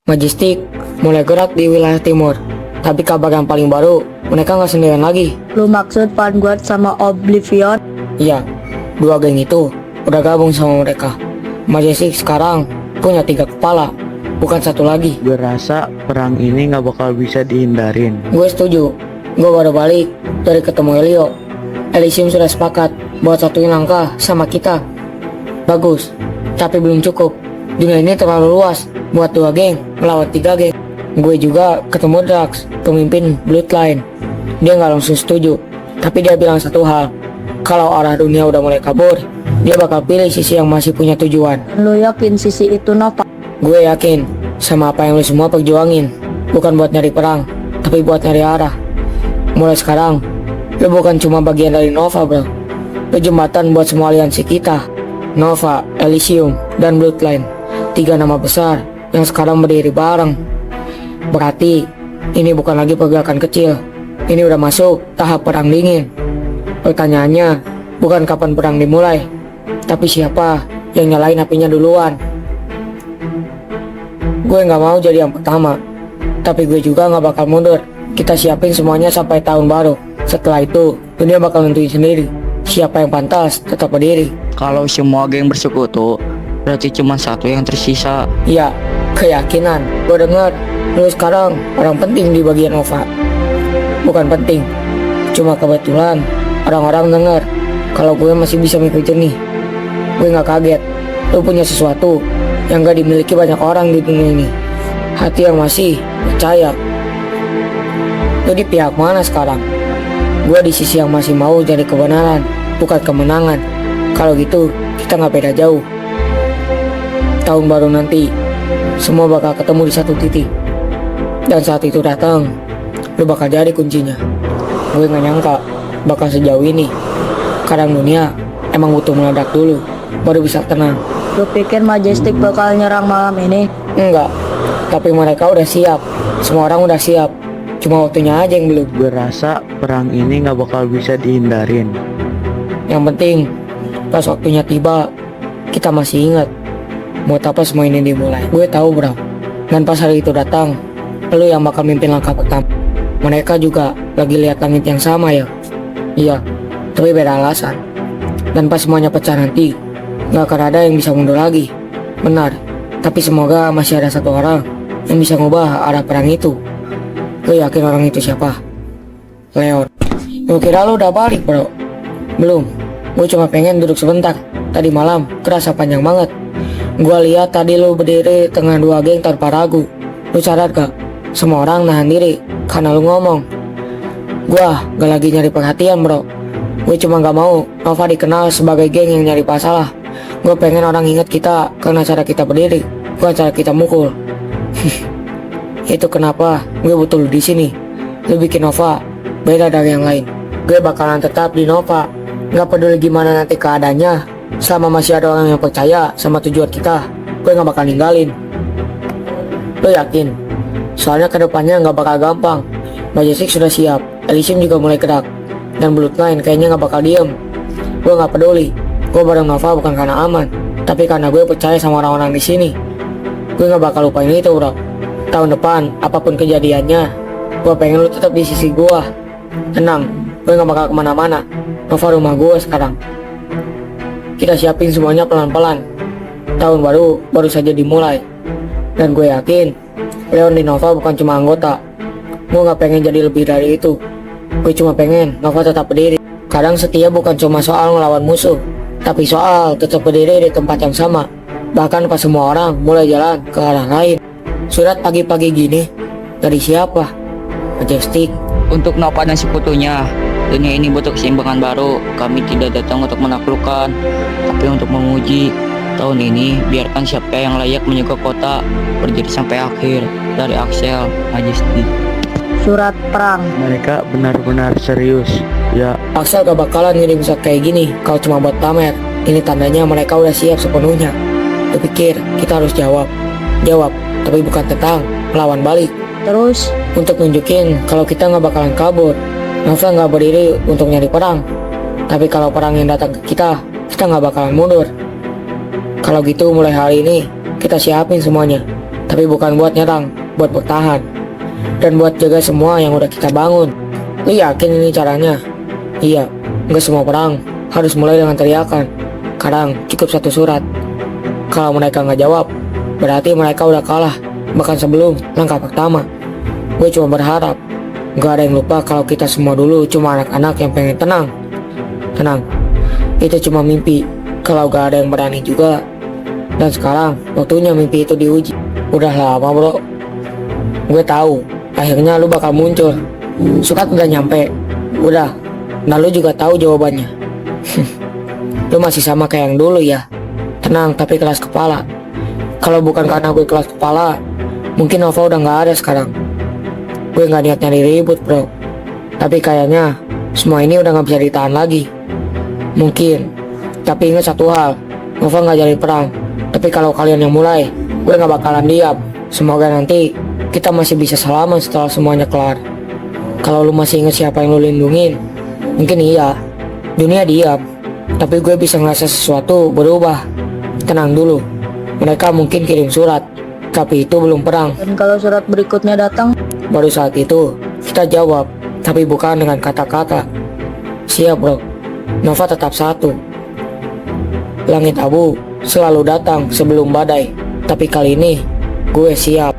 Majestic mulai gerak di wilayah timur. Tapi kabar yang paling baru, mereka nggak sendirian lagi. Lu maksud Vanguard sama Oblivion? Iya, dua geng itu udah gabung sama mereka. Majestic sekarang punya 3 kepala, bukan satu lagi. Gue rasa perang ini nggak bakal bisa dihindarin. Gue setuju. Gue baru balik dari ketemu Elio. Elysium sudah sepakat buat satuin langkah sama kita. Bagus, tapi belum cukup. Dunia ini terlalu luas buat 2 geng melawan 3 geng. Gue juga ketemu Drax, pemimpin Bloodline. Dia nggak langsung setuju, tapi dia bilang satu hal. Kalau arah dunia udah mulai kabur, dia bakal pilih sisi yang masih punya tujuan. Lu yakin sisi itu Nova? Gue yakin sama apa yang lu semua perjuangin. Bukan buat nyari perang, tapi buat nyari arah. Mulai sekarang, lu bukan cuma bagian dari Nova, bro. Lu jembatan buat semua aliansi kita. Nova, Elysium, dan Bloodline. 3 nama besar yang sekarang berdiri bareng. Berarti ini bukan lagi pergerakan kecil. Ini udah masuk tahap perang dingin. Pertanyaannya bukan kapan perang dimulai, tapi siapa yang nyalain apinya duluan. Gue nggak mau jadi yang pertama, tapi gue juga nggak bakal mundur. Kita siapin semuanya sampai tahun baru. Setelah itu, dunia bakal nentuin sendiri siapa yang pantas tetap berdiri. Kalau semua geng bersekutu, berarti cuma satu yang tersisa. Iya, keyakinan. Gue denger lu sekarang orang penting di bagian Nova. Bukan penting, cuma kebetulan orang-orang denger kalau gue masih bisa mikir jernih. Gue gak kaget. Lu punya sesuatu yang gak dimiliki banyak orang di dunia ini. Hati yang masih percaya. Lu di pihak mana sekarang? Gue di sisi yang masih mau jadi kebenaran, bukan kemenangan. Kalau gitu, kita gak beda jauh. Tahun baru nanti, semua bakal ketemu di satu titik. Dan saat itu datang, lu bakal jadi kuncinya. Gue gak nyangka bakal sejauh ini. Kadang dunia emang butuh meledak dulu, baru bisa tenang. Lu pikir Majestic bakal nyerang malam ini? Enggak, tapi mereka udah siap. Semua orang udah siap. Cuma waktunya aja yang belum. Gue rasa perang ini nggak bakal bisa dihindarin. Yang penting, pas waktunya tiba, kita masih ingat buat apa semua ini dimulai. Gue tahu, bro. Dan pas hari itu datang, lu yang bakal mimpin langkah pertama. Mereka juga lagi lihat langit yang sama ya. Iya, tapi beda alasan. Dan pas semuanya pecah nanti, gak akan ada yang bisa mundur lagi. Benar, tapi semoga masih ada satu orang yang bisa ngubah arah perang itu. Lu yakin orang itu siapa? Leon. Lu kira lu udah balik, bro? Belum, gue cuma pengen duduk sebentar. Tadi malam kerasa panjang banget. Gue lihat tadi lu berdiri tengah 2 geng tanpa ragu. Lu sadar gak? Semua orang nahan diri karena lu ngomong. Gua gak lagi nyari perhatian, bro. Gue cuma gak mau Nova dikenal sebagai geng yang nyari masalah. Gue pengen orang ingat kita karena cara kita berdiri, bukan cara kita mukul. Itu kenapa gue butuh lu di sini. Lu bikin Nova beda dari yang lain. Gue bakalan tetap di Nova, gak peduli gimana nanti keadaannya. Selama masih ada orang yang percaya sama tujuan kita, gue gak bakal ninggalin. Lu yakin? Soalnya kedepannya nggak bakal gampang. Majestic sudah siap, Elysium juga mulai gerak, dan Bloodline kayaknya nggak bakal diem. Gue nggak peduli. Gue bareng Nova bukan karena aman, tapi karena gue percaya sama orang-orang di sini. Gue nggak bakal lupain itu, bro. Tahun depan, apapun kejadiannya, gue pengen lu tetap di sisi gue. Tenang, gue nggak bakal kemana-mana. Nova rumah gue sekarang. Kita siapin semuanya pelan-pelan. Tahun baru saja dimulai, dan gue yakin Leon di Nova bukan cuma anggota. Gue gak pengen jadi lebih dari itu. Gue cuma pengen Nova tetap berdiri. Kadang setia bukan cuma soal ngelawan musuh, tapi soal tetap berdiri di tempat yang sama. Bahkan pas semua orang mulai jalan ke arah lain. Surat pagi-pagi gini dari siapa? Majestic. Untuk Nova dan sekutunya, dunia ini butuh keseimbangan baru. Kami tidak datang untuk menaklukkan, tapi untuk menguji. Tahun ini, biarkan siapa yang layak menjaga kota berdiri sampai akhir. Dari Axel, Majestic. Surat perang. Mereka benar-benar serius. Ya, Axel gak bakalan ngirim surat kayak gini kalau cuma buat pamer. Ini tandanya mereka udah siap sepenuhnya. Gue pikir kita harus jawab, tapi bukan tentang melawan balik. Terus, Untuk nunjukin kalau kita gak bakalan kabur. Nova gak berdiri untuk nyari perang, tapi kalau perang yang datang ke kita gak bakalan mundur. Kalau gitu mulai hari ini kita siapin semuanya. Tapi bukan buat nyerang, buat bertahan. Dan buat jaga semua yang udah kita bangun. Lu yakin ini caranya? Iya, nggak semua perang harus mulai dengan teriakan. Kadang cukup satu surat. Kalau mereka nggak jawab, berarti mereka udah kalah. Bahkan sebelum langkah pertama. Gue cuma berharap nggak ada yang lupa kalau kita semua dulu cuma anak-anak yang pengen tenang. Tenang, itu cuma mimpi. Kalau gak ada yang berani juga. Dan sekarang waktunya mimpi itu diuji. Udah lama bro. Gue tahu akhirnya lu bakal muncul. Surat udah nyampe. Udah. Nah lu juga tahu jawabannya. Lu masih sama kayak yang dulu ya. Tenang tapi keras kepala. Kalau bukan karena gue keras kepala, mungkin Nova udah gak ada sekarang. Gue gak niat nyari ribut bro. Tapi kayaknya semua ini udah gak bisa ditahan lagi. Mungkin. Tapi ingat satu hal, Nova gak jadi perang. Tapi kalau kalian yang mulai, gue gak bakalan diam. Semoga nanti kita masih bisa selamat setelah semuanya kelar. Kalau lu masih ingat siapa yang lu lindungin, mungkin iya, dunia diam. Tapi gue bisa ngerasa sesuatu berubah. Tenang dulu, mereka mungkin kirim surat, tapi itu belum perang. Dan kalau surat berikutnya datang, Baru saat itu, kita jawab, tapi bukan dengan kata-kata. Siap bro, Nova tetap satu. Langit abu selalu datang sebelum badai, tapi kali ini gue siap.